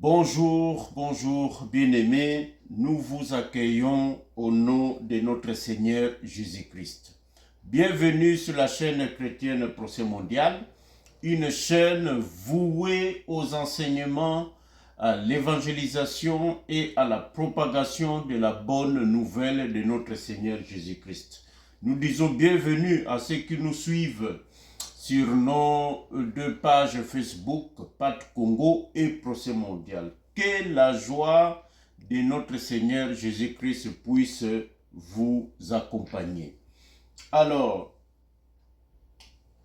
Bonjour, bonjour, bien-aimés. Nous vous accueillons au nom de notre Seigneur Jésus-Christ. Bienvenue sur la chaîne chrétienne Procès Mondial, une chaîne vouée aux enseignements, à l'évangélisation et à la propagation de la bonne nouvelle de notre Seigneur Jésus-Christ. Nous disons bienvenue à ceux qui nous suivent sur nos deux pages Facebook, Pat Congo et Procès Mondial. Que la joie de notre Seigneur Jésus-Christ puisse vous accompagner. Alors,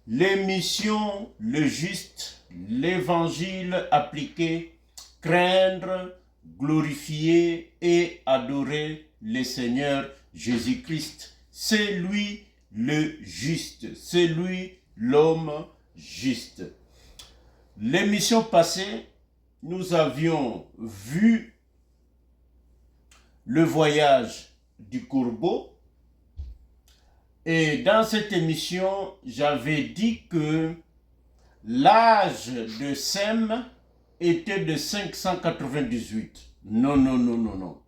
l'émission Le Juste, l'évangile appliqué, craindre, glorifier et adorer le Seigneur Jésus-Christ. C'est lui le juste, c'est lui l'homme juste. L'émission passée, nous avions vu le voyage du corbeau. Et dans cette émission, j'avais dit que l'âge de Sem était de 598. Non.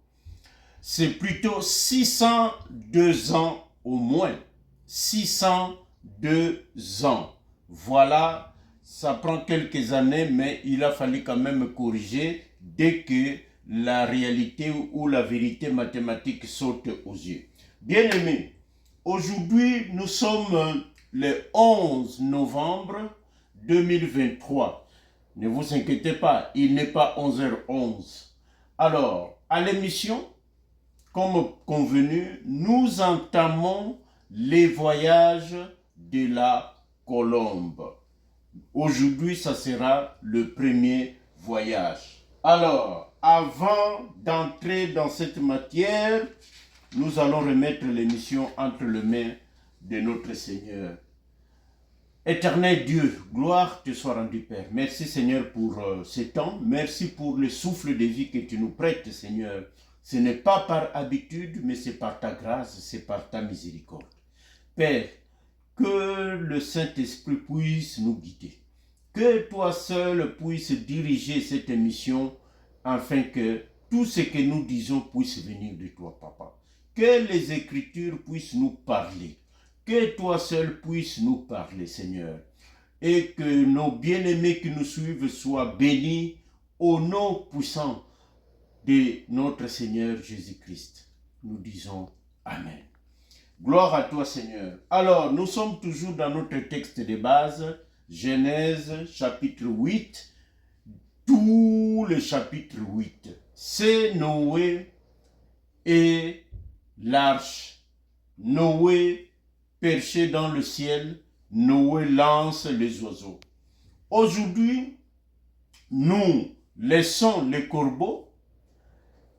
C'est plutôt 602 ans au moins. 602 ans. Voilà, ça prend quelques années, mais il a fallu quand même corriger dès que la réalité ou la vérité mathématique saute aux yeux. Bien-aimés, aujourd'hui, nous sommes le 11 novembre 2023. Ne vous inquiétez pas, il n'est pas 11h11. Alors, à l'émission, comme convenu, nous entamons les voyages de la colombe. Aujourd'hui, ça sera le premier voyage. Alors, avant d'entrer dans cette matière, nous allons remettre l'émission entre les mains de notre Seigneur. Éternel Dieu, gloire te soit rendue, Père. Merci, Seigneur, pour ce temps. Merci pour le souffle de vie que tu nous prêtes, Seigneur. Ce n'est pas par habitude, mais c'est par ta grâce, c'est par ta miséricorde. Père, que le Saint-Esprit puisse nous guider. Que toi seul puisses diriger cette émission afin que tout ce que nous disons puisse venir de toi, Papa. Que les Écritures puissent nous parler. Que toi seul puisses nous parler, Seigneur. Et que nos bien-aimés qui nous suivent soient bénis au nom puissant de notre Seigneur Jésus-Christ. Nous disons Amen. Gloire à toi, Seigneur. Alors, nous sommes toujours dans notre texte de base, Genèse chapitre 8, tout le chapitre 8. C'est Noé et l'arche. Noé perché dans le ciel, Noé lance les oiseaux. Aujourd'hui, nous laissons les corbeaux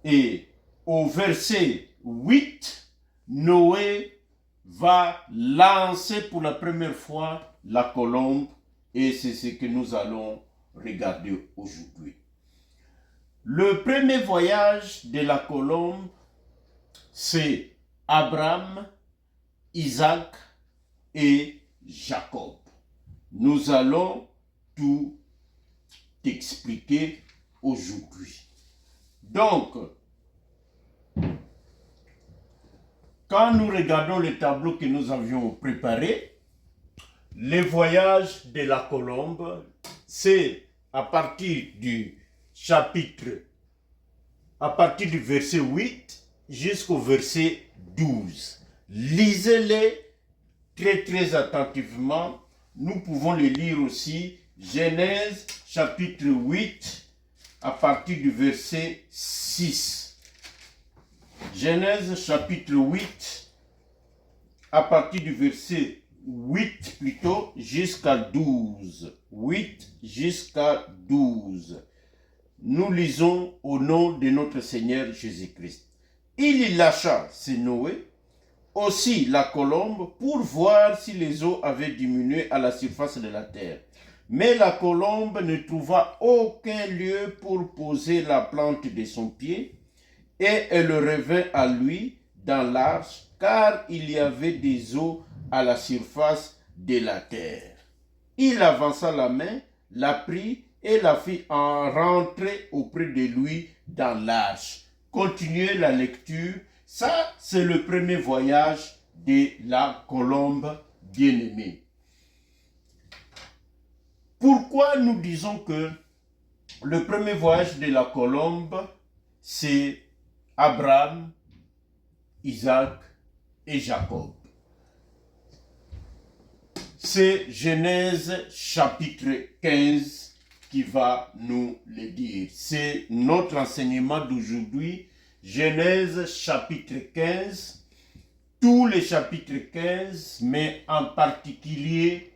et au verset 8, Noé va lancer pour la première fois la colombe et c'est ce que nous allons regarder aujourd'hui. Le premier voyage de la colombe, c'est Abraham, Isaac et Jacob. Nous allons tout expliquer aujourd'hui. Donc, quand nous regardons le tableau que nous avions préparé, le voyage de la colombe, c'est à partir du verset 8 jusqu'au verset 12. Lisez-les très attentivement. Nous pouvons les lire aussi. Genèse chapitre 8 à partir du verset 6. Genèse chapitre 8, à partir du verset 8 plutôt, jusqu'à 12. 8 jusqu'à 12. Nous lisons au nom de notre Seigneur Jésus-Christ. Il y lâcha, c'est Noé, aussi la colombe, pour voir si les eaux avaient diminué à la surface de la terre. Mais la colombe ne trouva aucun lieu pour poser la plante de son pied, et elle revint à lui dans l'arche, car il y avait des eaux à la surface de la terre. Il avança la main, la prit et la fit rentrer auprès de lui dans l'arche. Continuez la lecture. Ça, c'est le premier voyage de la colombe bien-aimée. Pourquoi nous disons que le premier voyage de la colombe, c'est Abraham, Isaac et Jacob? C'est Genèse chapitre 15 qui va nous le dire. C'est notre enseignement d'aujourd'hui. Genèse chapitre 15, tous les chapitres 15, mais en particulier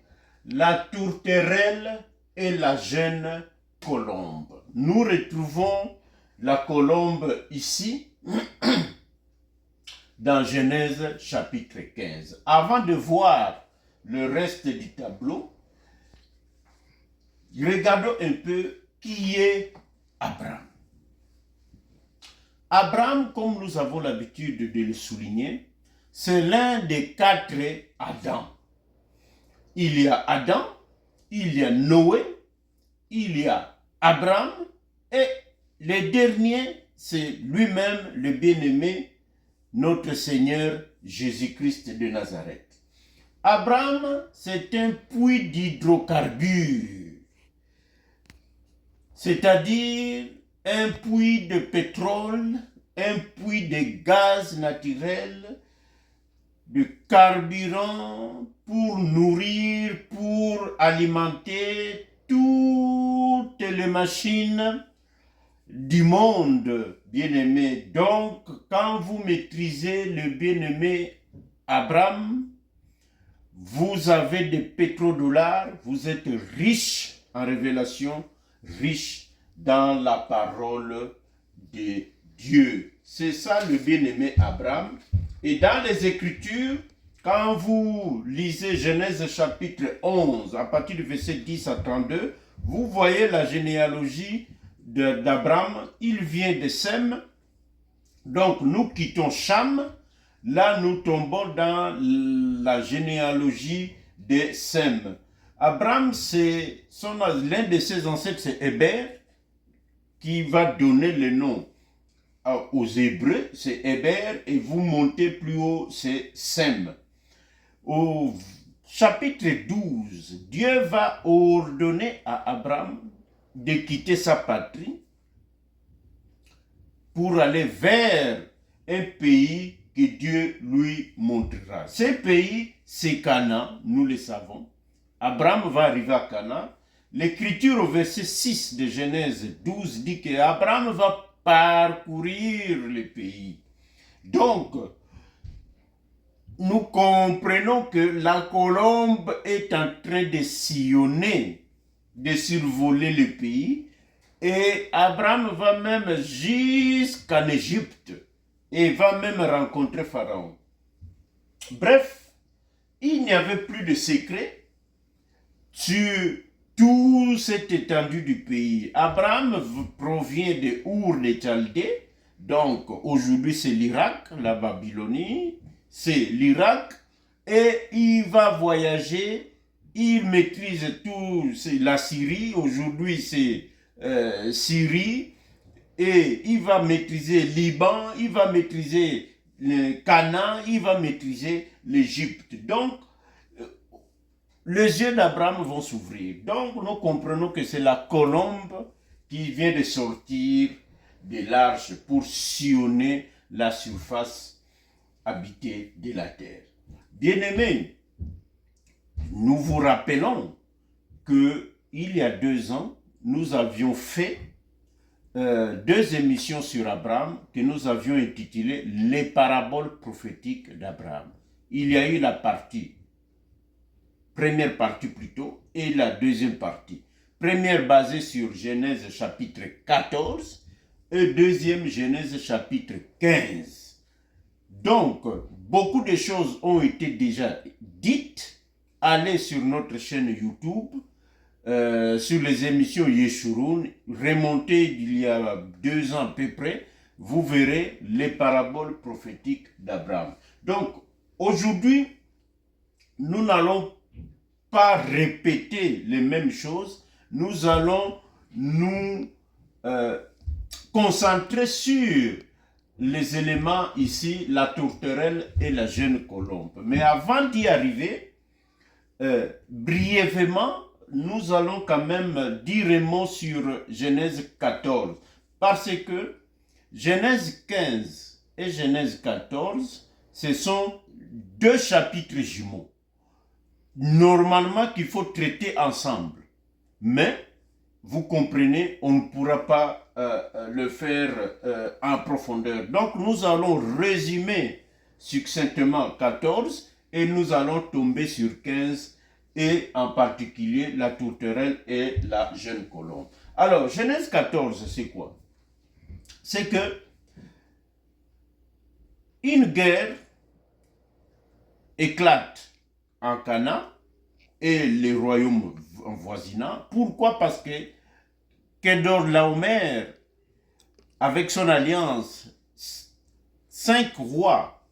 la tourterelle et la jeune colombe. Nous retrouvons la colombe ici dans Genèse chapitre 15. Avant de voir le reste du tableau, regardons un peu qui est Abraham. Abraham, comme nous avons l'habitude de le souligner, c'est l'un des 4 Adam. Il y a Adam, il y a Noé, il y a Abraham, et le dernier, c'est lui-même le bien-aimé, notre Seigneur Jésus-Christ de Nazareth. Abraham, c'est un puits d'hydrocarbures, c'est-à-dire un puits de pétrole, un puits de gaz naturel, de carburant pour nourrir, pour alimenter toutes les machines du monde, bien-aimé. Donc, quand vous maîtrisez le bien-aimé Abraham, vous avez des pétrodollars, vous êtes riche en révélation, riche dans la parole de Dieu. C'est ça le bien-aimé Abraham. Et dans les Écritures, quand vous lisez Genèse chapitre 11, à partir du verset 10 à 32, vous voyez la généalogie d'Abraham. Il vient de Sem. Donc nous quittons Cham. Là, nous tombons dans la généalogie de Sem. Abraham, l'un de ses ancêtres, c'est Héber, qui va donner le nom aux Hébreux, c'est Héber, et vous montez plus haut, c'est Sem. Au chapitre 12, Dieu va ordonner à Abraham de quitter sa patrie pour aller vers un pays que Dieu lui montrera. Ce pays, c'est Canaan, nous le savons. Abraham va arriver à Canaan. L'Écriture au verset 6 de Genèse 12 dit qu'Abraham va parcourir le pays. Donc, nous comprenons que la colombe est en train de sillonner, de survoler le pays, et Abraham va même jusqu'en Égypte et va même rencontrer Pharaon. Bref, il n'y avait plus de secret sur toute cette étendue du pays. Abraham provient de Our de Chaldée, donc aujourd'hui c'est l'Irak, la Babylonie, c'est l'Irak, et il va voyager, il maîtrise tout, c'est la Syrie, aujourd'hui c'est Syrie, et il va maîtriser Liban, il va maîtriser le Canaan, il va maîtriser l'Égypte. Donc, les yeux d'Abraham vont s'ouvrir. Donc, nous comprenons que c'est la colombe qui vient de sortir de l'arche pour sillonner la surface habitée de la terre. Bien-aimés, nous vous rappelons qu'il y a 2 ans, nous avions fait 2 émissions sur Abraham que nous avions intitulées « Les paraboles prophétiques d'Abraham ». Il y a eu la première partie plutôt, et la deuxième partie. Première basée sur Genèse chapitre 14 et deuxième Genèse chapitre 15. Donc, beaucoup de choses ont été déjà dites. Allez sur notre chaîne YouTube, sur les émissions Yeshurun, remontez d'il y a 2 ans à peu près, vous verrez les paraboles prophétiques d'Abraham. Donc, aujourd'hui, nous n'allons pas répéter les mêmes choses, nous allons nous concentrer sur les éléments ici, la tourterelle et la jeune colombe. Mais avant d'y arriver, brièvement, nous allons quand même dire un mot sur Genèse 14. Parce que Genèse 15 et Genèse 14, ce sont deux chapitres jumeaux. Normalement qu'il faut traiter ensemble. Mais, vous comprenez, on ne pourra pas le faire en profondeur. Donc, nous allons résumer succinctement 14 et nous allons tomber sur 15 et en particulier la tourterelle et la jeune colombe. Alors, Genèse 14, c'est quoi? C'est que une guerre éclate en Canaan et les royaumes voisinants. Pourquoi? Parce que Kedorlaomer, avec son alliance, 5 rois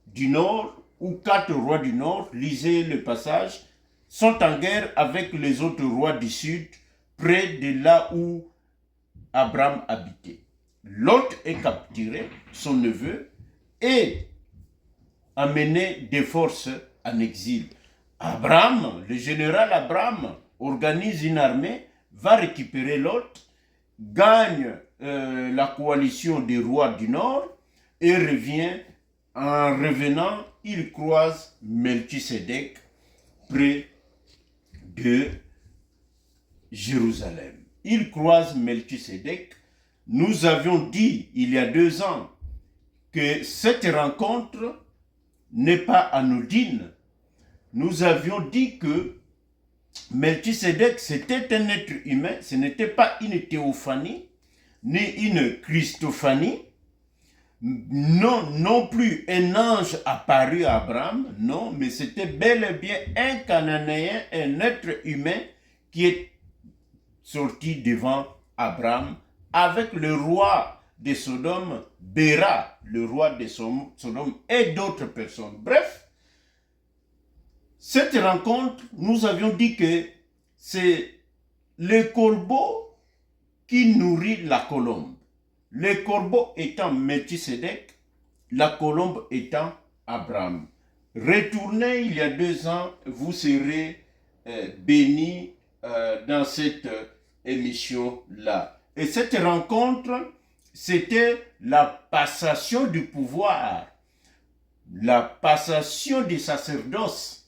du nord ou 4 rois du nord, lisez le passage, sont en guerre avec les autres rois du sud, près de là où Abraham habitait. Lot est capturé, son neveu, et amené de force en exil. Abraham, le général Abraham, organise une armée, va récupérer Lot, gagne la coalition des rois du Nord et revient. En revenant, il croise Melchisédek près de Jérusalem. Il croise Melchisédek. Nous avions dit il y a 2 ans que cette rencontre n'est pas anodine. Nous avions dit que Melchisédek, c'était un être humain, ce n'était pas une théophanie, ni une christophanie, non plus un ange apparu à Abraham, non, mais c'était bel et bien un Cananéen, un être humain qui est sorti devant Abraham avec le roi de Sodome, Béra, le roi de Sodome et d'autres personnes. Bref, cette rencontre, nous avions dit que c'est le corbeau qui nourrit la colombe. Le corbeau étant Melchisédek, la colombe étant Abraham. Retournez il y a 2 ans, vous serez bénis dans cette émission-là. Et cette rencontre, c'était la passation du pouvoir, la passation du sacerdoce.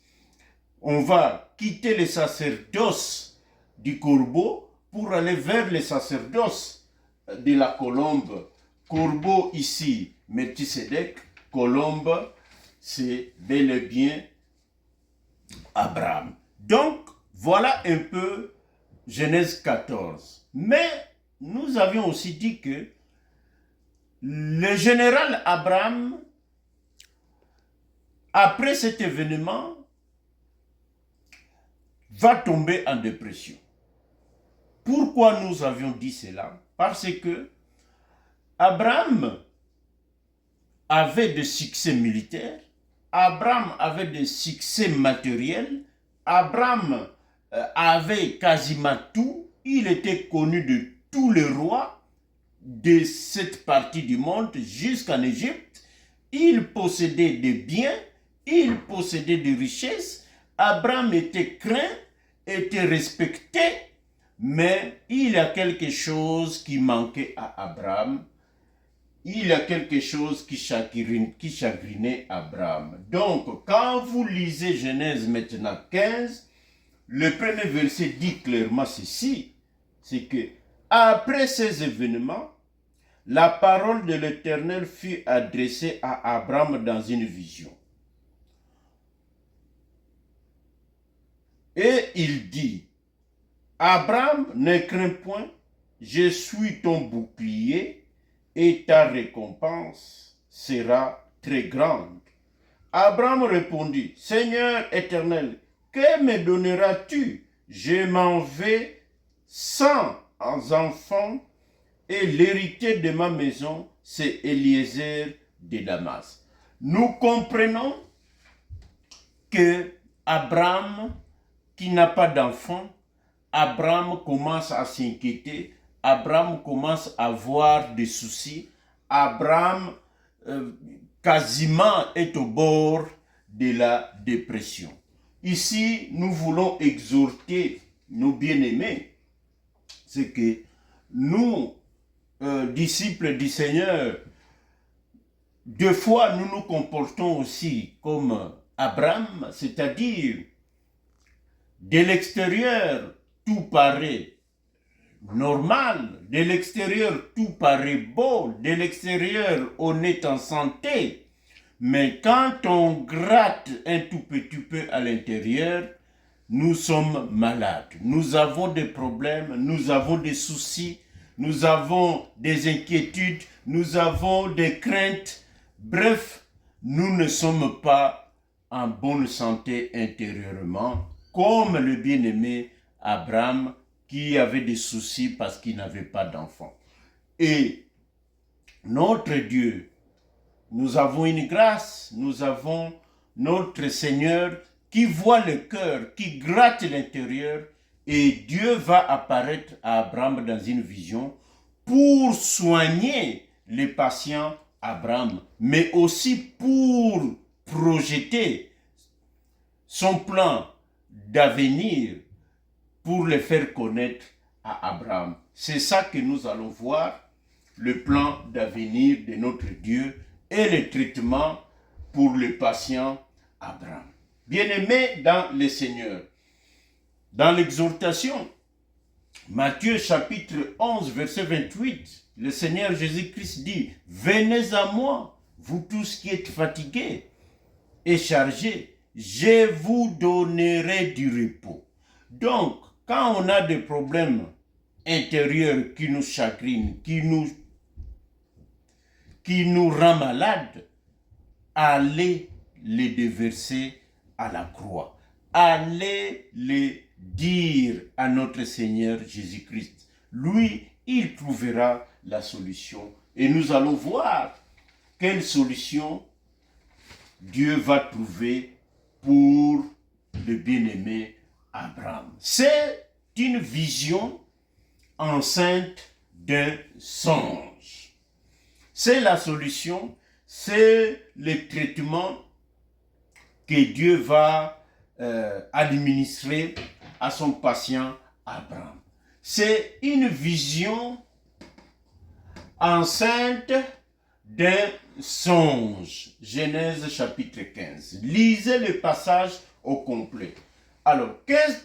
On va quitter le sacerdoce du corbeau pour aller vers le sacerdoce de la colombe. Corbeau ici, Melchisédek, colombe, c'est bel et bien Abraham. Donc, voilà un peu Genèse 14. Mais nous avions aussi dit que le général Abraham, après cet événement, va tomber en dépression. Pourquoi nous avions dit cela? Parce que Abraham avait des succès militaires, Abraham avait des succès matériels, Abraham avait quasiment tout, il était connu de tous les rois de cette partie du monde jusqu'en Égypte, il possédait des biens, il possédait des richesses, Abraham était craint, était respecté, mais il y a quelque chose qui manquait à Abraham. Il y a quelque chose qui chagrinait Abraham. Donc, quand vous lisez Genèse maintenant 15, le premier verset dit clairement ceci, c'est que après ces événements, la parole de l'Éternel fut adressée à Abraham dans une vision. Et il dit, Abraham, ne crains point, je suis ton bouclier et ta récompense sera très grande. Abraham répondit, Seigneur éternel, que me donneras-tu? Je m'en vais sans enfants et l'héritier de ma maison, c'est Eliezer de Damas. Nous comprenons que Abraham, qui n'a pas d'enfant, Abraham commence à s'inquiéter, Abraham commence à avoir des soucis, Abraham quasiment est au bord de la dépression. Ici, nous voulons exhorter nos bien-aimés, c'est que nous, disciples du Seigneur, deux fois nous nous comportons aussi comme Abraham, c'est-à-dire de l'extérieur tout paraît normal, de l'extérieur tout paraît beau, de l'extérieur on est en santé, mais quand on gratte un tout petit peu à l'intérieur, nous sommes malades, nous avons des problèmes, nous avons des soucis, nous avons des inquiétudes, nous avons des craintes. Bref, nous ne sommes pas en bonne santé intérieurement, comme le bien-aimé Abraham qui avait des soucis parce qu'il n'avait pas d'enfant. Et notre Dieu, nous avons une grâce, nous avons notre Seigneur qui voit le cœur, qui gratte l'intérieur, et Dieu va apparaître à Abraham dans une vision pour soigner les patients Abraham, mais aussi pour projeter son plan d'avenir pour le faire connaître à Abraham. C'est ça que nous allons voir, le plan d'avenir de notre Dieu et le traitement pour le patient Abraham. Bien-aimés dans le Seigneur, dans l'exhortation, Matthieu chapitre 11, verset 28, le Seigneur Jésus-Christ dit, « Venez à moi, vous tous qui êtes fatigués et chargés, je vous donnerai du repos. » Donc, quand on a des problèmes intérieurs qui nous chagrinent, qui nous rend malades, allez les déverser à la croix. Allez les dire à notre Seigneur Jésus-Christ. Lui, il trouvera la solution. Et nous allons voir quelle solution Dieu va trouver pour le bien-aimé Abraham. C'est une vision enceinte d'un songe. C'est la solution, c'est le traitement que Dieu va administrer à son patient Abraham. C'est une vision enceinte d'un songe. Genèse chapitre 15. Lisez le passage au complet. Alors,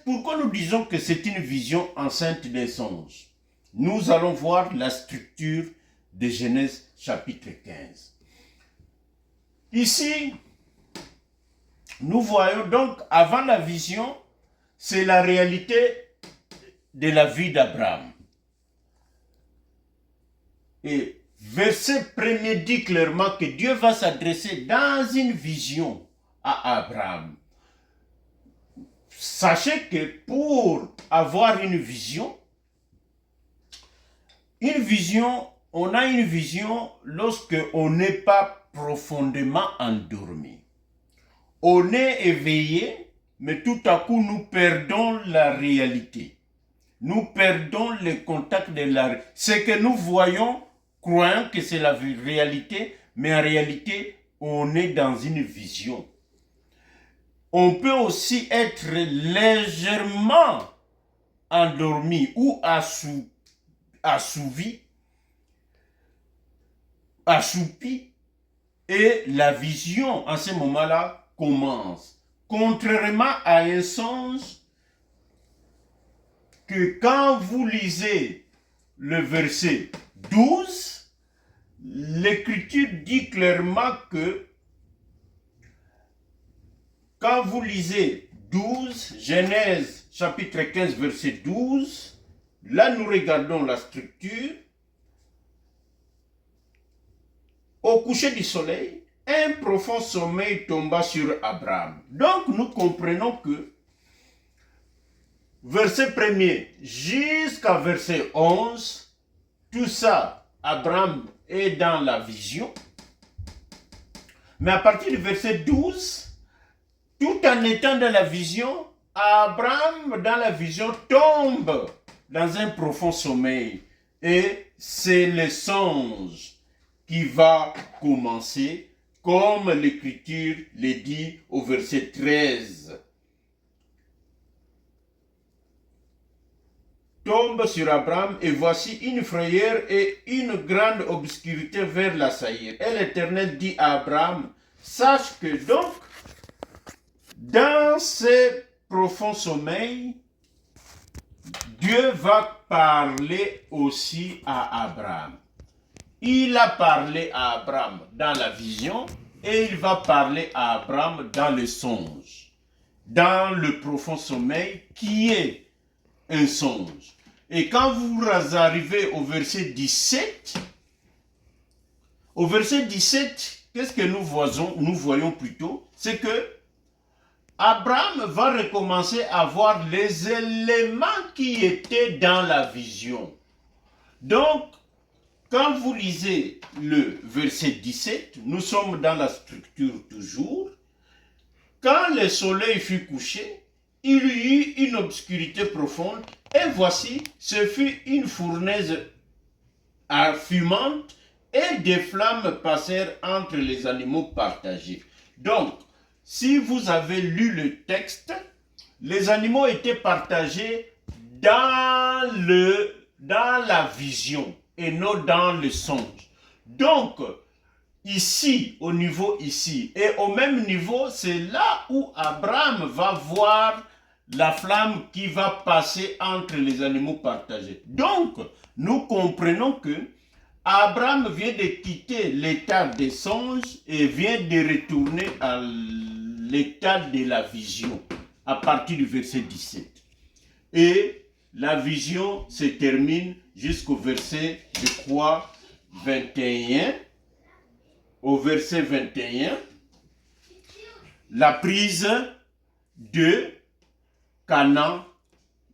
pourquoi nous disons que c'est une vision enceinte d'un songe? Nous allons voir la structure de Genèse chapitre 15. Ici, nous voyons donc, avant la vision, c'est la réalité de la vie d'Abraham. Et verset 1er dit clairement que Dieu va s'adresser dans une vision à Abraham. Sachez que pour avoir une vision, on a une vision lorsque on n'est pas profondément endormi. On est éveillé, mais tout à coup nous perdons la réalité. Nous perdons le contact de la réalité. Ce que nous voyons, croyant que c'est la réalité, mais en réalité, on est dans une vision. On peut aussi être légèrement endormi ou assoupi, et la vision, en ce moment-là, commence. Contrairement à un songe, que quand vous lisez le verset 12, l'Écriture dit clairement que quand vous lisez 12, Genèse chapitre 15, verset 12, là nous regardons la structure. Au coucher du soleil, un profond sommeil tomba sur Abraham. Donc nous comprenons que verset 1er jusqu'à verset 11, tout ça, Abraham est dans la vision. Mais à partir du verset 12, tout en étant dans la vision, Abraham, dans la vision, tombe dans un profond sommeil. Et c'est le songe qui va commencer, comme l'Écriture le dit au verset 13. Tombe sur Abraham, et voici une frayeur et une grande obscurité vers l'assaillir. Et l'Éternel dit à Abraham, sache que donc, dans ce profond sommeil, Dieu va parler aussi à Abraham. Il a parlé à Abraham dans la vision et il va parler à Abraham dans le songe, dans le profond sommeil qui est un songe. Et quand vous arrivez au verset 17, qu'est-ce que nous voyons plutôt? C'est que Abraham va recommencer à voir les éléments qui étaient dans la vision. Donc, quand vous lisez le verset 17, nous sommes dans la structure toujours. Quand le soleil fut couché, il y eut une obscurité profonde, et voici, ce fut une fournaise fumante, et des flammes passèrent entre les animaux partagés. Donc, si vous avez lu le texte, les animaux étaient partagés dans la vision et non dans le songe. Donc, ici, au niveau ici, et au même niveau, c'est là où Abraham va voir la flamme qui va passer entre les animaux partagés. Donc, nous comprenons que Abraham vient de quitter l'état des songes et vient de retourner à l'état de la vision à partir du verset 17. Et la vision se termine jusqu'au verset, je crois, 21. Au verset 21, la prise de Canaan,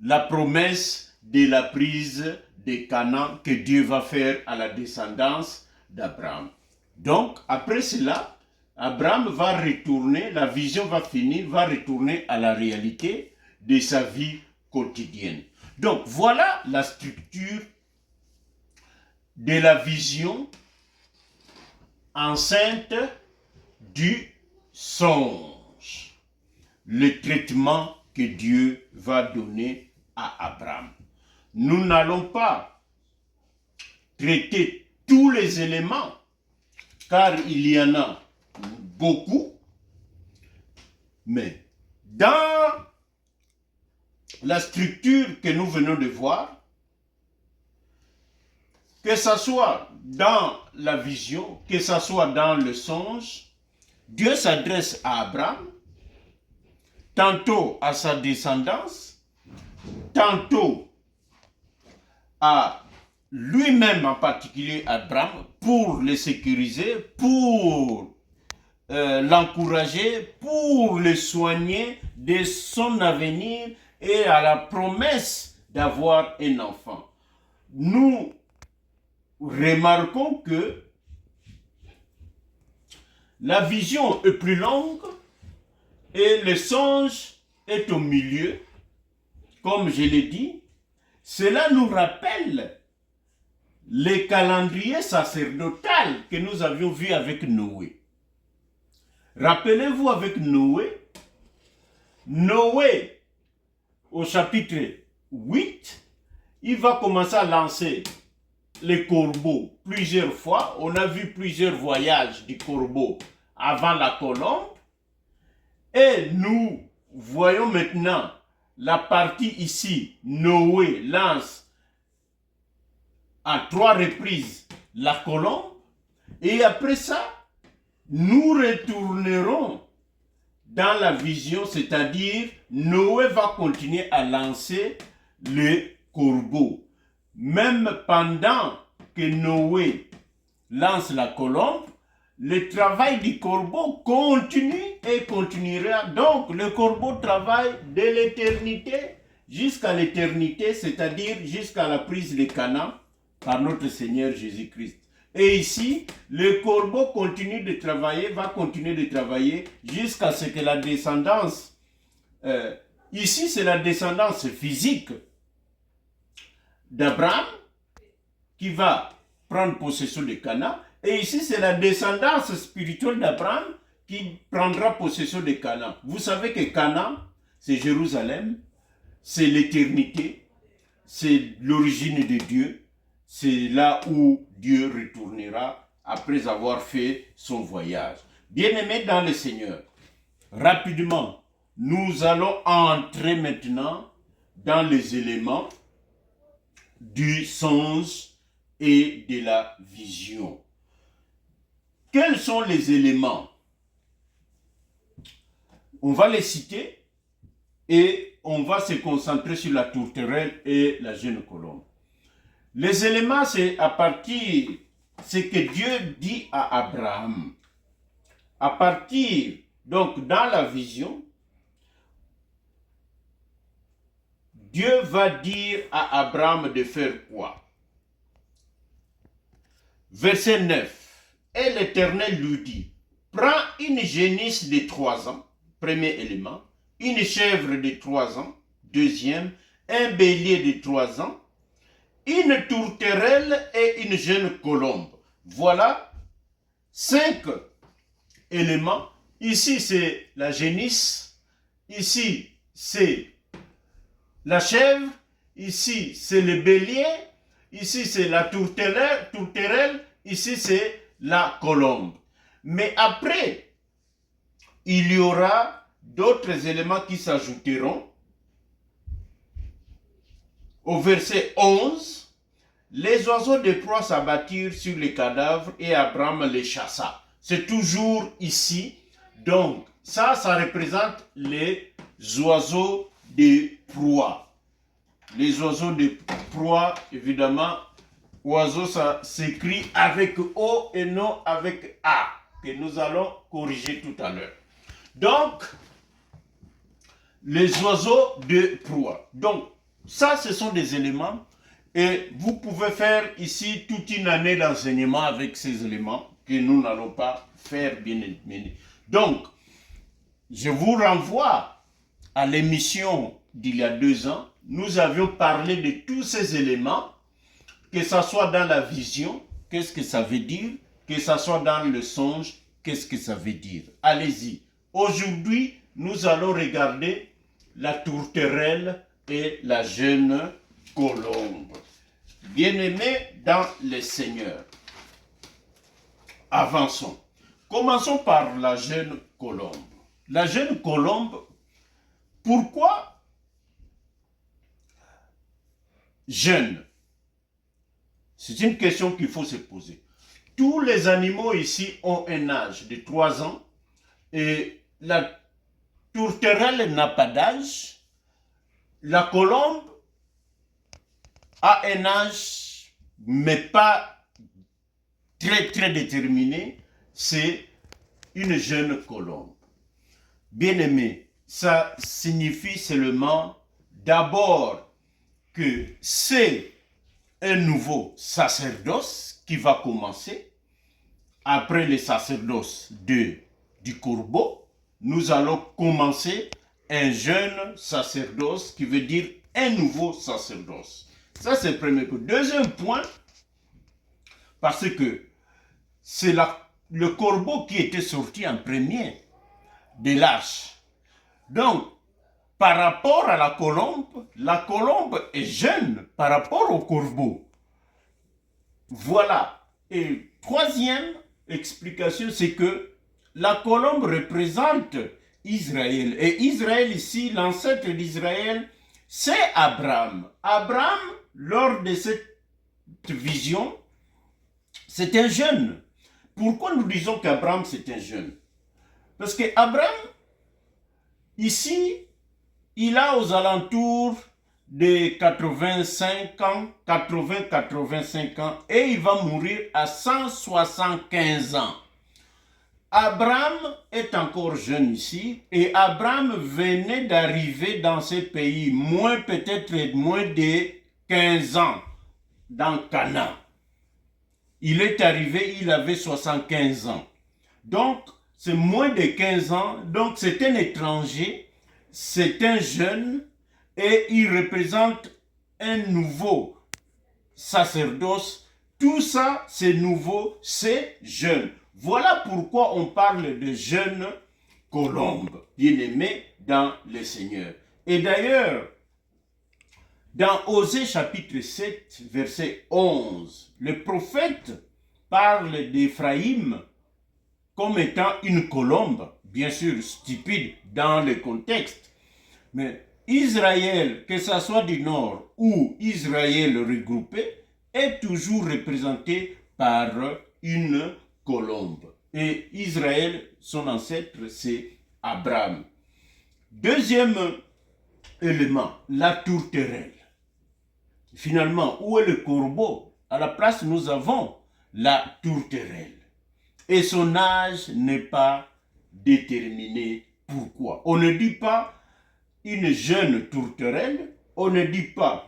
la promesse de la prise de Canaan que Dieu va faire à la descendance d'Abraham. Donc, après cela, Abraham va retourner, la vision va finir, va retourner à la réalité de sa vie quotidienne. Donc, voilà la structure de la vision enceinte du songe. Le traitement que Dieu va donner à Abraham. Nous n'allons pas traiter tous les éléments, car il y en a beaucoup, mais dans la structure que nous venons de voir, que ce soit dans la vision, que ce soit dans le songe, Dieu s'adresse à Abraham, tantôt à sa descendance, tantôt à lui-même en particulier, Abraham, pour le sécuriser, pour l'encourager, pour le soigner de son avenir et à la promesse d'avoir un enfant. Nous remarquons que la vision est plus longue et le songe est au milieu, comme je l'ai dit. Cela nous rappelle les calendriers sacerdotal que nous avions vu avec Noé. Rappelez-vous avec Noé, au chapitre 8, il va commencer à lancer les corbeaux plusieurs fois. On a vu plusieurs voyages du corbeau avant la colombe. Et nous voyons maintenant la partie ici. Noé lance à 3 reprises la colombe. Et après ça, nous retournerons dans la vision, c'est-à-dire Noé va continuer à lancer le corbeau. Même pendant que Noé lance la colombe, le travail du corbeau continue et continuera. Donc le corbeau travaille de l'éternité jusqu'à l'éternité, c'est-à-dire jusqu'à la prise de Canaan par notre Seigneur Jésus-Christ. Et ici, le corbeau continue de travailler, va continuer de travailler jusqu'à ce que la descendance Ici, c'est la descendance physique d'Abraham qui va prendre possession de Canaan. Et ici, c'est la descendance spirituelle d'Abraham qui prendra possession de Canaan. Vous savez que Canaan, c'est Jérusalem, c'est l'éternité, c'est l'origine de Dieu, c'est là où Dieu retournera après avoir fait son voyage. Bien-aimés dans le Seigneur, rapidement, nous allons entrer maintenant dans les éléments du songe et de la vision. Quels sont les éléments? On va les citer et on va se concentrer sur la tourterelle et la jeune colombe. Les éléments, c'est à partir, c'est que Dieu dit à Abraham. À partir, donc dans la vision, Dieu va dire à Abraham de faire quoi? Verset 9. Et l'Éternel lui dit, prends une génisse de 3 ans, premier élément, une chèvre de 3 ans, deuxième, un bélier de 3 ans, une tourterelle et une jeune colombe. Voilà 5 éléments. Ici, c'est la génisse. Ici, c'est la chèvre. Ici, c'est le bélier. Ici, c'est la tourterelle. Ici, c'est la colombe. Mais après, il y aura d'autres éléments qui s'ajouteront. Au verset 11, les oiseaux de proie s'abattirent sur les cadavres et Abraham les chassa. C'est toujours ici. Donc, ça représente les oiseaux de proie. Les oiseaux de proie, évidemment, oiseau, ça s'écrit avec O et non avec A, que nous allons corriger tout à l'heure. Donc, les oiseaux de proie. Donc, ça, ce sont des éléments et vous pouvez faire ici toute une année d'enseignement avec ces éléments que nous n'allons pas faire bien évidemment. Donc, je vous renvoie à l'émission d'il y a 2 ans. Nous avions parlé de tous ces éléments, que ce soit dans la vision, qu'est-ce que ça veut dire, que ce soit dans le songe, qu'est-ce que ça veut dire. Allez-y. Aujourd'hui, nous allons regarder la tourterelle et la jeune colombe. Bien-aimés dans le Seigneur, avançons. Commençons par la jeune colombe. La jeune colombe, pourquoi jeune? C'est une question qu'il faut se poser. Tous les animaux ici ont un âge de 3 ans et la tourterelle n'a pas d'âge. La colombe a un âge, mais pas très déterminé. C'est une jeune colombe. Bien-aimé, ça signifie seulement d'abord que c'est un nouveau sacerdoce qui va commencer. Après le sacerdoce du corbeau, nous allons commencer un jeune sacerdoce qui veut dire un nouveau sacerdoce. Ça, c'est le premier point. Deuxième point, parce que c'est le corbeau qui était sorti en premier de l'arche. Donc, par rapport à la colombe est jeune par rapport au corbeau. Voilà. Et troisième explication, c'est que la colombe représente Israël. Et Israël ici, l'ancêtre d'Israël, c'est Abraham. Abraham, lors de cette vision, c'est un jeune. Pourquoi nous disons qu'Abraham c'est un jeune? Parce qu'Abraham, ici, il a aux alentours de 85 ans, 85 ans, et il va mourir à 175 ans. Abraham est encore jeune ici, et Abraham venait d'arriver dans ce pays, peut-être moins de 15 ans, dans Canaan. Il est arrivé, il avait 75 ans. Donc, c'est moins de 15 ans, donc c'est un étranger c'est un jeune et il représente un nouveau sacerdoce. Tout ça, c'est nouveau, c'est jeune. Voilà pourquoi on parle de jeune colombe, bien-aimé dans le Seigneur. Et d'ailleurs, dans Osée chapitre 7, verset 11, le prophète parle d'Éphraïm comme étant une colombe, bien sûr stupide dans le contexte, mais Israël, que ce soit du nord ou Israël regroupé, est toujours représenté par une colombe. Et Israël, son ancêtre, c'est Abraham. Deuxième élément, la tourterelle. Finalement, où est le corbeau? À la place, nous avons la tourterelle. Et son âge n'est pas déterminé. Pourquoi? On ne dit pas une jeune tourterelle, on ne dit pas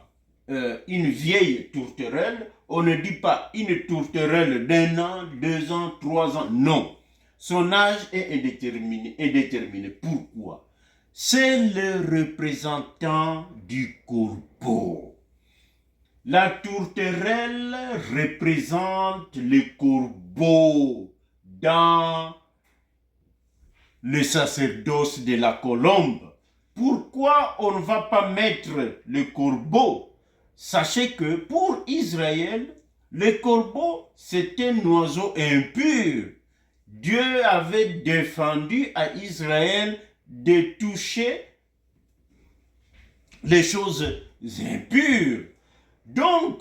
une vieille tourterelle, on ne dit pas une tourterelle d'1 an, 2 ans, 3 ans. Non. Son âge est indéterminé. Pourquoi? C'est le représentant du corbeau. La tourterelle représente le corbeau dans le sacerdoce de la colombe. Pourquoi on ne va pas mettre le corbeau? Sachez que pour Israël, le corbeau, c'est un oiseau impur. Dieu avait défendu à Israël de toucher les choses impures. Donc,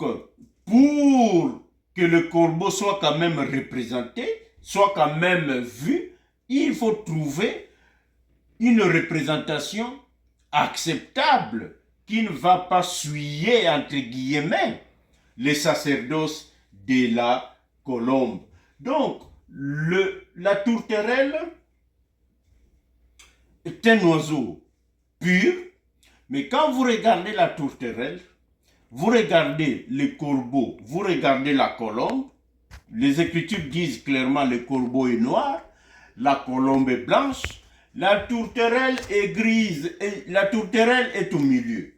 pour que le corbeau soit quand même représenté, soit quand même vu, il faut trouver une représentation acceptable qui ne va pas souiller, entre guillemets, les sacerdoces de la colombe. Donc, la tourterelle est un oiseau pur, mais quand vous regardez la tourterelle, vous regardez le corbeau, vous regardez la colombe, les Écritures disent clairement le corbeau est noir, la colombe est blanche, la tourterelle est grise et la tourterelle est au milieu.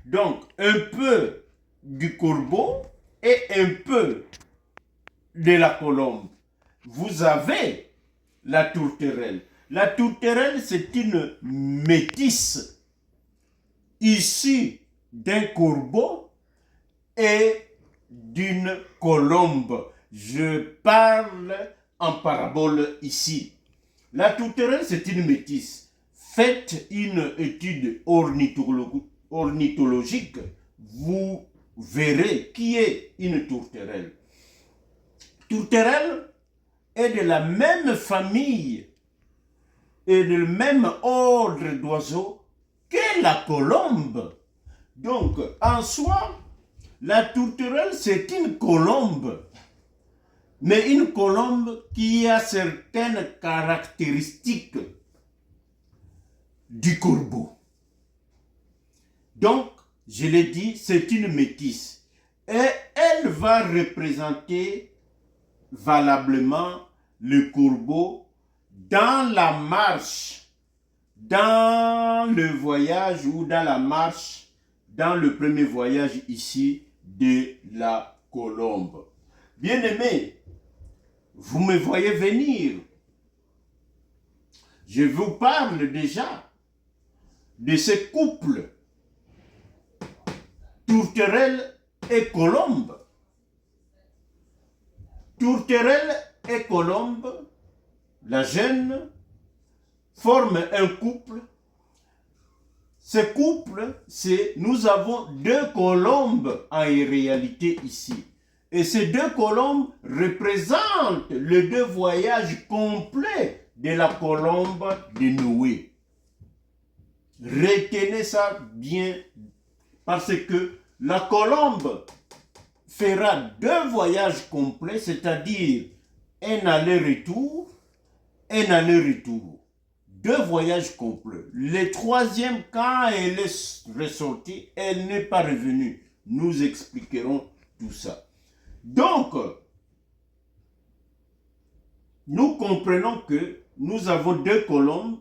Donc, un peu du corbeau et un peu de la colombe. Vous avez la tourterelle. La tourterelle, c'est une métisse issue d'un corbeau et d'une colombe. Je parle en parabole ici. La tourterelle, c'est une métisse. Faites une étude ornithologique, vous verrez qui est une tourterelle. Tourterelle est de la même famille et du même ordre d'oiseaux que la colombe. Donc, en soi, la tourterelle, c'est une colombe, mais une colombe qui a certaines caractéristiques du corbeau. Donc, je l'ai dit, c'est une métisse. Et elle va représenter valablement le corbeau dans la marche, dans le voyage ou dans la marche, dans le premier voyage ici de la colombe. Bien-aimés, vous me voyez venir. Je vous parle déjà de ce couple, tourterelle et colombe. Tourterelle et colombe, la jeune, forment un couple. Ce couple, nous avons deux colombes en réalité ici. Et ces deux colombes représentent les deux voyages complets de la colombe de Noé. Retenez ça bien, parce que la colombe fera deux voyages complets, c'est-à-dire un aller-retour, deux voyages complets. Le troisième, quand elle est ressortie, elle n'est pas revenue. Nous expliquerons tout ça. Donc, nous comprenons que nous avons deux colombes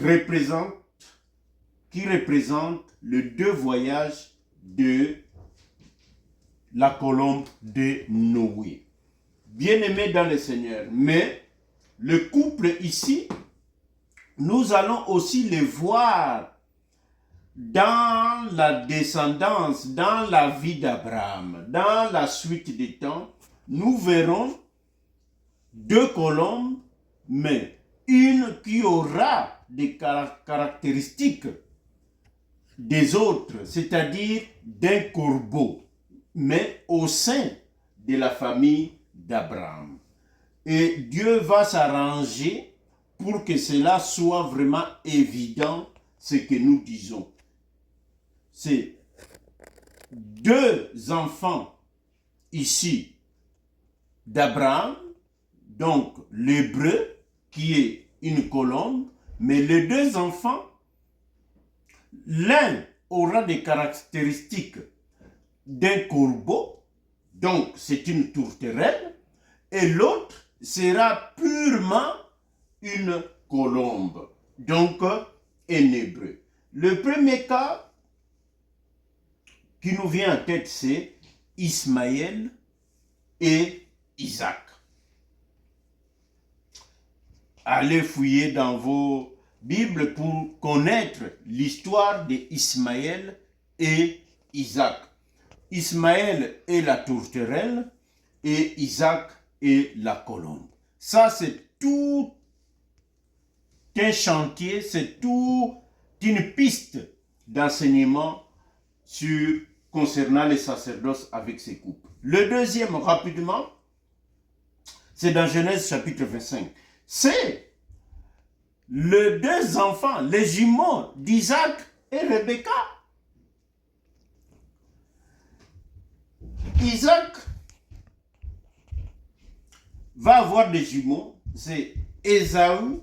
représente, qui représente les deux voyages de la colombe de Noé. Bien-aimés dans le Seigneur, mais le couple ici, nous allons aussi les voir dans la descendance, dans la vie d'Abraham, dans la suite des temps. Nous verrons deux colombes, mais une qui aura des caractéristiques des autres, c'est-à-dire d'un corbeau, mais au sein de la famille d'Abraham. Et Dieu va s'arranger pour que cela soit vraiment évident, ce que nous disons. C'est deux enfants ici d'Abraham, donc l'hébreu qui est une colombe, mais les deux enfants, l'un aura des caractéristiques d'un corbeau, donc c'est une tourterelle, et l'autre sera purement une colombe, donc un hébreu. Le premier cas qui nous vient en tête, c'est Ismaël et Isaac. Allez fouiller dans vos Bibles pour connaître l'histoire d'Ismaël et Isaac. Ismaël est la tourterelle et Isaac est la colombe. Ça, c'est tout un chantier, c'est toute une piste d'enseignement concernant les sacerdoces avec ces couples. Le deuxième, rapidement, c'est dans Genèse chapitre 25. C'est les deux enfants, les jumeaux d'Isaac et Rebecca. Isaac va avoir des jumeaux, c'est Ésaü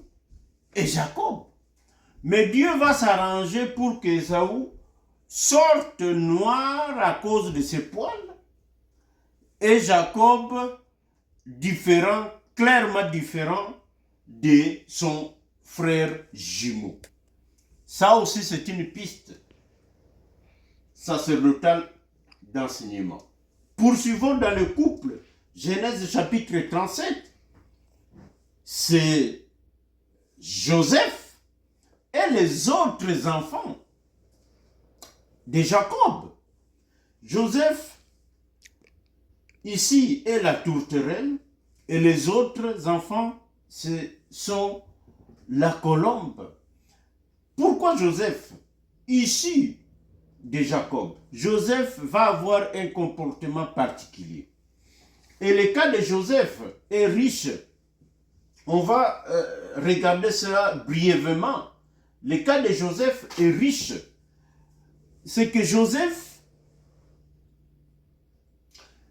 et Jacob. Mais Dieu va s'arranger pour qu'Ésaü sorte noir à cause de ses poils et Jacob différent, clairement différent de son frère jumeau. Ça aussi, c'est une piste sacerdotale d'enseignement. Poursuivons dans le couple, Genèse chapitre 37, c'est Joseph et les autres enfants de Jacob. Joseph, ici, est la tourterelle, et les autres enfants, sont la colombe. Pourquoi Joseph? Ici, de Jacob. Joseph va avoir un comportement particulier. Et le cas de Joseph est riche. On va regarder cela brièvement. Le cas de Joseph est riche. C'est que Joseph,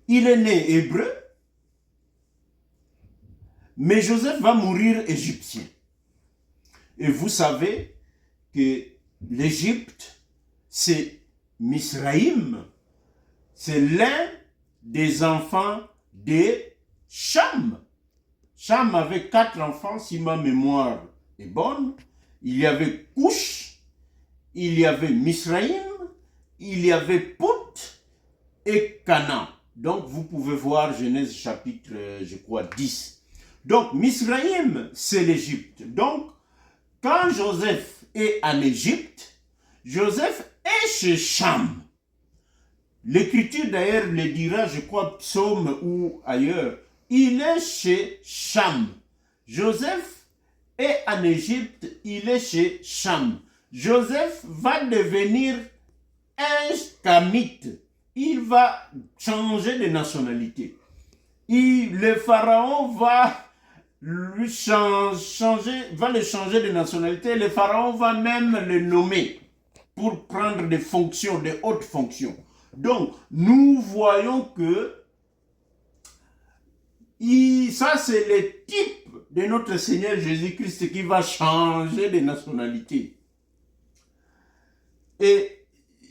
il est né hébreu, mais Joseph va mourir égyptien. Et vous savez que l'Égypte, c'est Misraïm, c'est l'un des enfants de Cham. Cham avait 4 enfants, si ma mémoire est bonne. Il y avait Couch, il y avait Misraïm, il y avait Pout et Canaan. Donc vous pouvez voir Genèse chapitre, je crois, 10. Donc Misraïm, c'est l'Égypte. Donc, quand Joseph est en Égypte, Joseph est chez Cham. L'Écriture d'ailleurs le dira, je crois, Psaume ou ailleurs. Il est chez Cham. Joseph est en Égypte, il est chez Cham. Joseph va devenir un camite. Il va changer de nationalité. Le pharaon va lui changer de nationalité. Le pharaon va même le nommer pour prendre des fonctions, des hautes fonctions. Donc, nous voyons que ça, c'est le type de notre Seigneur Jésus-Christ qui va changer de nationalité. Et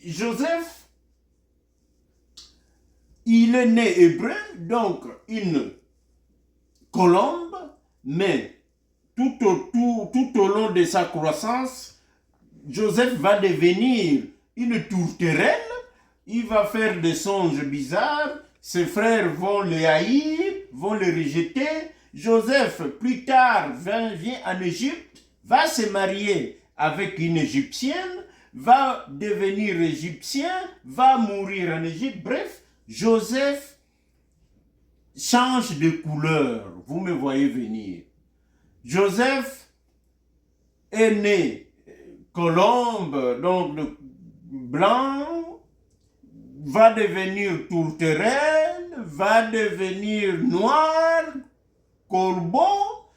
Joseph, il est né hébreu, donc une colombe, mais tout au long de sa croissance, Joseph va devenir une tourterelle, il va faire des songes bizarres, ses frères vont le haïr, vont le rejeter. Joseph, plus tard, vient en Égypte, va se marier avec une Égyptienne, va devenir égyptien, va mourir en Égypte. Bref, Joseph change de couleur. Vous me voyez venir. Joseph est né colombe, donc blanc, va devenir tourterelle, va devenir noir, corbeau,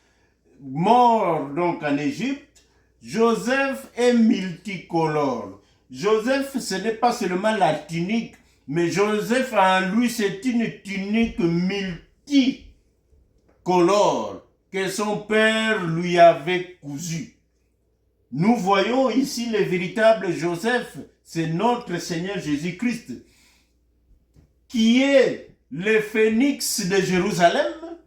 mort donc en Égypte. Joseph est multicolore. Joseph, ce n'est pas seulement la tunique, mais Joseph en lui, c'est une tunique multicolore que son père lui avait cousue. Nous voyons ici le véritable Joseph, c'est notre Seigneur Jésus-Christ, qui est le phénix de Jérusalem,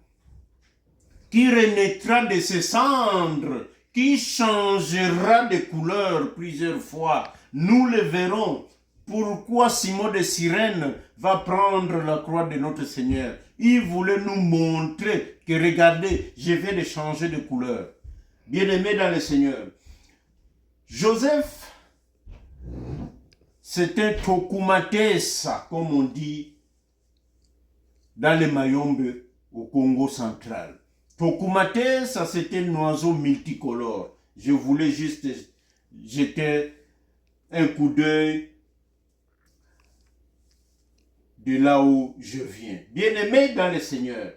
qui renaîtra de ses cendres, qui changera de couleur plusieurs fois. Nous le verrons. Pourquoi Simon de Cyrène va prendre la croix de notre Seigneur? Il voulait nous montrer que, regardez, je viens de changer de couleur. Bien-aimé dans le Seigneur, Joseph, c'est un tokumatesa, comme on dit dans le Mayombe au Congo central. Tokumatesa, c'est un oiseau multicolore. Je voulais juste jeter un coup d'œil de là où je viens. Bien-aimé dans le Seigneur,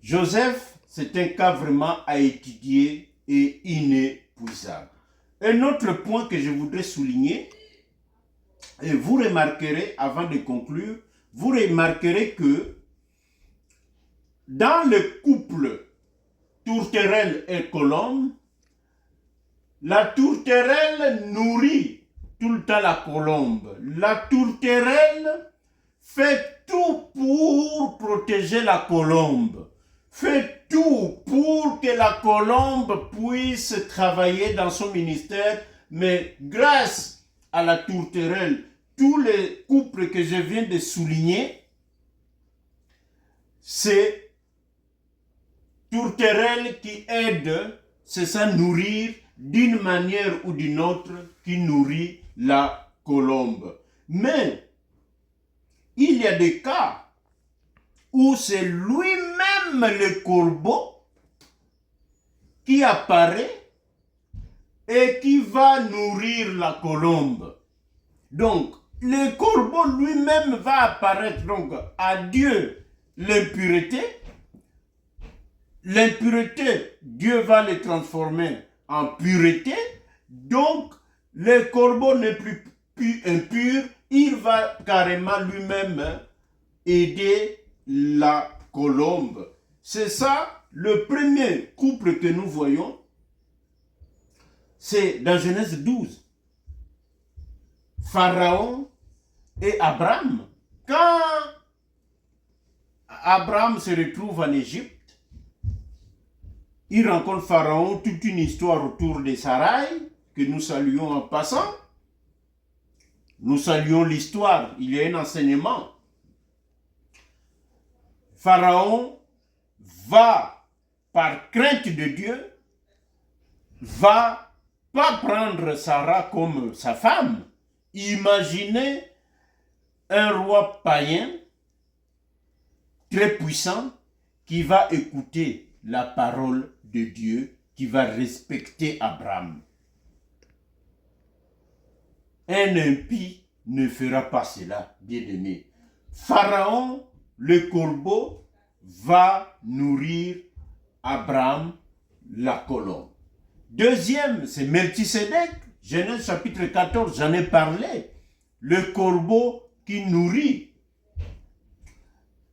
Joseph, c'est un cas vraiment à étudier et inépuisable. Un autre point que je voudrais souligner, et vous remarquerez, avant de conclure, vous remarquerez que dans le couple tourterelle et colombe, la tourterelle nourrit tout le temps la colombe. La tourterelle fait tout pour protéger la colombe. Fait tout pour que la colombe puisse travailler dans son ministère, mais grâce à la tourterelle, tous les couples que je viens de souligner, c'est tourterelle qui aide, c'est ça, nourrir d'une manière ou d'une autre, qui nourrit la colombe. Mais il y a des cas où c'est lui-même le corbeau qui apparaît et qui va nourrir la colombe. Donc, le corbeau lui-même va apparaître donc à Dieu l'impureté. L'impureté, Dieu va le transformer en pureté. Donc, le corbeau n'est plus impur, il va carrément lui-même aider la colombe. C'est ça, le premier couple que nous voyons, c'est dans Genèse 12. Pharaon et Abraham. Quand Abraham se retrouve en Égypte, il rencontre Pharaon, toute une histoire autour de Sarai, que nous saluons en passant. Nous saluons l'histoire, il y a un enseignement. Pharaon va, par crainte de Dieu, va pas prendre Sarah comme sa femme. Imaginez un roi païen, très puissant, qui va écouter la parole de Dieu, qui va respecter Abraham. Un impie ne fera pas cela, bien-aimé. Pharaon, le corbeau, va nourrir Abraham, la colombe. Deuxième, c'est Melchisédek, Genèse chapitre 14, j'en ai parlé. Le corbeau qui nourrit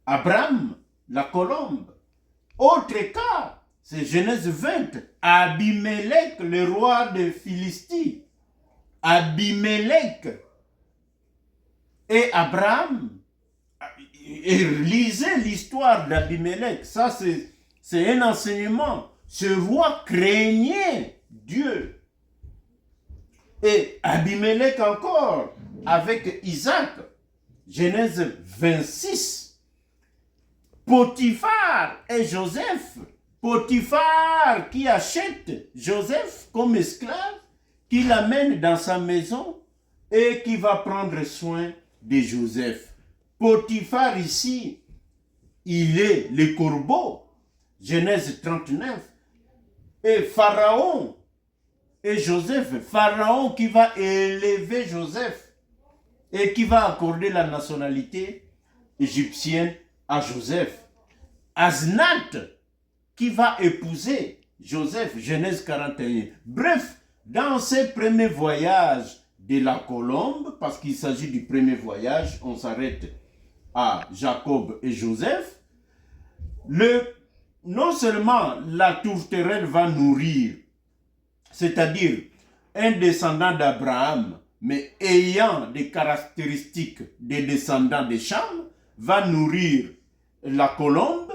Abraham, la colombe. Autre cas, c'est Genèse 20, Abimelech, le roi de Philistie. Abimelech et Abraham, et lisez l'histoire d'Abimelech, ça c'est un enseignement. Ce roi craignait Dieu. Et Abimelech encore, avec Isaac, Genèse 26. Potiphar et Joseph. Potiphar qui achète Joseph comme esclave, qui l'amène dans sa maison et qui va prendre soin de Joseph. Potiphar ici, il est le corbeau. Genèse 39. Et Pharaon et Joseph. Pharaon qui va élever Joseph et qui va accorder la nationalité égyptienne à Joseph. Asnath qui va épouser Joseph, Genèse 41. Bref, dans ces premiers voyages de la colombe, parce qu'il s'agit du premier voyage, on s'arrête à Jacob et Joseph, non seulement la tourterelle va nourrir, c'est-à-dire un descendant d'Abraham, mais ayant des caractéristiques des descendants de Cham, va nourrir la colombe,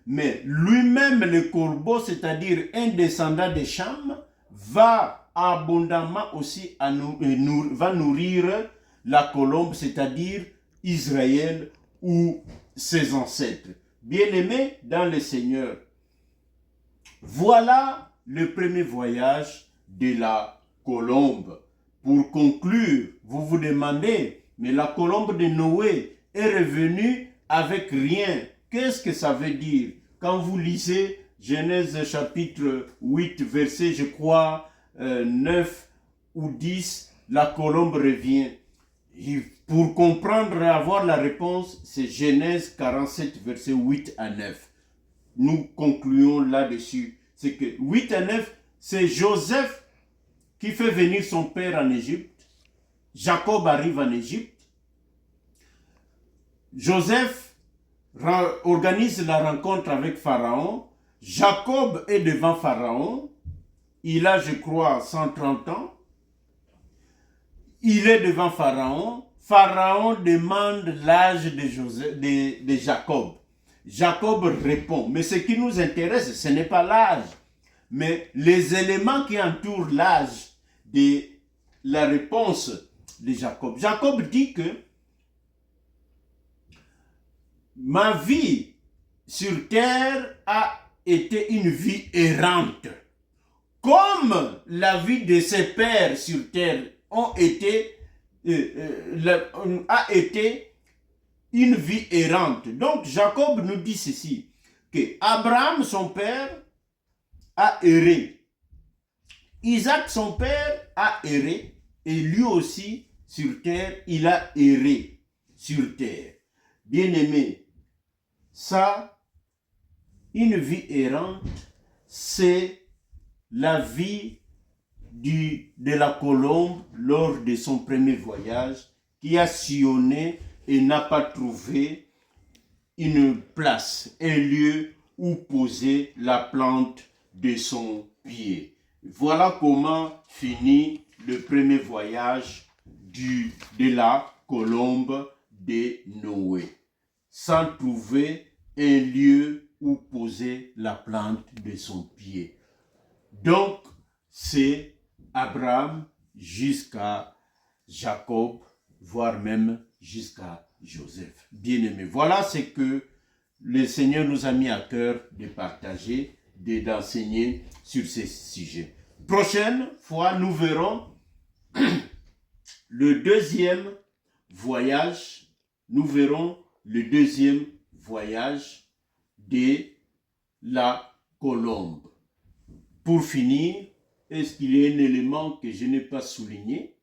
mais lui-même le corbeau, c'est-à-dire un descendant de Cham, va abondamment aussi va nourrir la colombe, c'est-à-dire Israël ou ses ancêtres. Bien-aimés dans le Seigneur, voilà le premier voyage de la colombe. Pour conclure, vous vous demandez, mais la colombe de Noé est revenue avec rien. Qu'est-ce que ça veut dire? Quand vous lisez Genèse chapitre 8, verset, je crois, 9 ou 10, la colombe revient. Et pour comprendre et avoir la réponse, c'est Genèse 47, verset 8 à 9. Nous concluons là-dessus. C'est que 8 à 9, c'est Joseph qui fait venir son père en Égypte. Jacob arrive en Égypte. Joseph organise la rencontre avec Pharaon. Jacob est devant Pharaon. Il a, je crois, 130 ans. Il est devant Pharaon. Pharaon demande l'âge de Jacob. Jacob répond. Mais ce qui nous intéresse, ce n'est pas l'âge, mais les éléments qui entourent l'âge de la réponse de Jacob. Jacob dit que ma vie sur terre a été une vie errante, comme la vie de ses pères sur terre a été une vie errante. Donc Jacob nous dit ceci, que Abraham, son père, a erré. Isaac, son père, a erré. Et lui aussi, sur terre, il a erré sur terre. Bien-aimé, ça, une vie errante, c'est la vie de la colombe lors de son premier voyage, qui a sillonné et n'a pas trouvé une place, un lieu où poser la plante de son pied. Voilà comment finit le premier voyage de la colombe de Noé, sans trouver un lieu où poser la plante de son pied. Donc, c'est Abraham jusqu'à Jacob, voire même jusqu'à Joseph. Bien-aimé, voilà ce que le Seigneur nous a mis à cœur de partager, d'enseigner sur ces sujets. Prochaine fois, nous verrons le deuxième voyage. Nous verrons le deuxième voyage de la colombe. Pour finir, est-ce qu'il y a un élément que je n'ai pas souligné?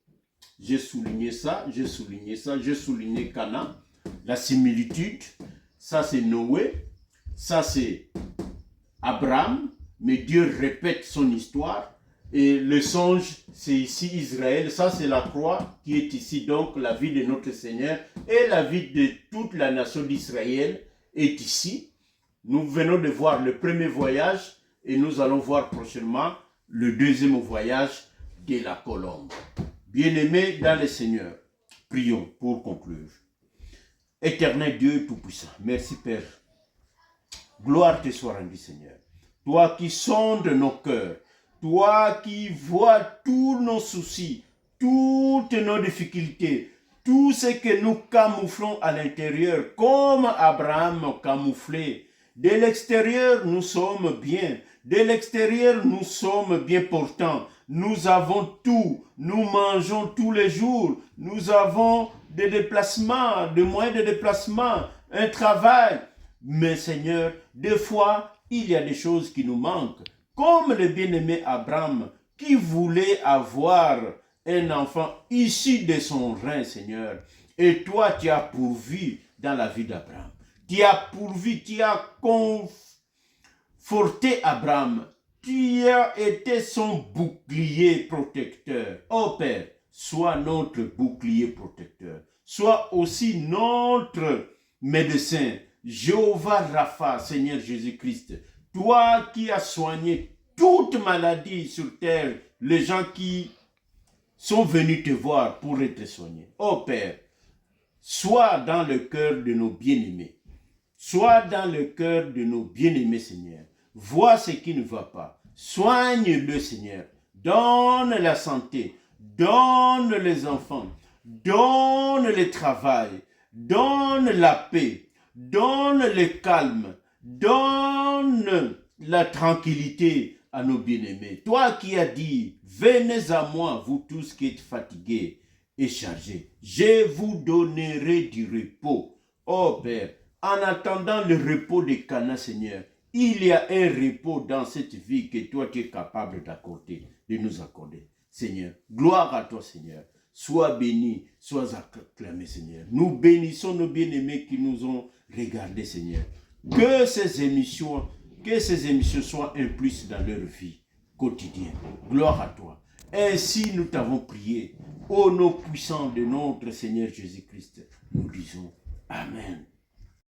J'ai souligné ça, j'ai souligné ça, j'ai souligné Cana, la similitude. Ça c'est Noé, ça c'est Abraham, mais Dieu répète son histoire. Et le songe, c'est ici Israël. Ça c'est la croix qui est ici, donc la vie de notre Seigneur. Et la vie de toute la nation d'Israël est ici. Nous venons de voir le premier voyage et nous allons voir prochainement le deuxième voyage de la colombe. Bien-aimés dans le Seigneur, prions pour conclure. Éternel Dieu Tout-Puissant, merci Père Gloire te soit rendue, Seigneur. Toi qui sondes nos cœurs, toi qui vois tous nos soucis, toutes nos difficultés, tout ce que nous camouflons à l'intérieur, comme Abraham camouflé. De l'extérieur, nous sommes bien. De l'extérieur, nous sommes bien portants. Nous avons tout. Nous mangeons tous les jours. Nous avons des déplacements, des moyens de déplacement, un travail. Mais Seigneur, des fois, il y a des choses qui nous manquent. Comme le bien-aimé Abraham, qui voulait avoir un enfant issu de son rein, Seigneur. Et toi, tu as pourvu dans la vie d'Abraham. Tu as pourvu, tu as conforté Abraham. Tu as été son bouclier protecteur. Oh Père, sois notre bouclier protecteur. Sois aussi notre médecin. Jéhovah Rapha, Seigneur Jésus-Christ. Toi qui as soigné toute maladie sur terre, les gens qui sont venus te voir pour être soignés. Oh Père, sois dans le cœur de nos bien-aimés. Sois dans le cœur de nos bien-aimés, Seigneur. Vois ce qui ne va pas. Soigne-le, Seigneur. Donne la santé. Donne les enfants. Donne le travail. Donne la paix. Donne le calme. Donne la tranquillité à nos bien-aimés. Toi qui as dit, venez à moi, vous tous qui êtes fatigués et chargés. Je vous donnerai du repos. Oh Père, en attendant le repos de Cana, Seigneur, il y a un repos dans cette vie que toi tu es capable d'accorder, de nous accorder. Seigneur, gloire à toi, Seigneur. Sois béni, sois acclamé, Seigneur. Nous bénissons nos bien-aimés qui nous ont regardés, Seigneur. Que ces émissions soient un plus dans leur vie quotidienne. Gloire à toi. Ainsi nous t'avons prié. Au nom puissant de notre Seigneur Jésus-Christ, nous disons Amen.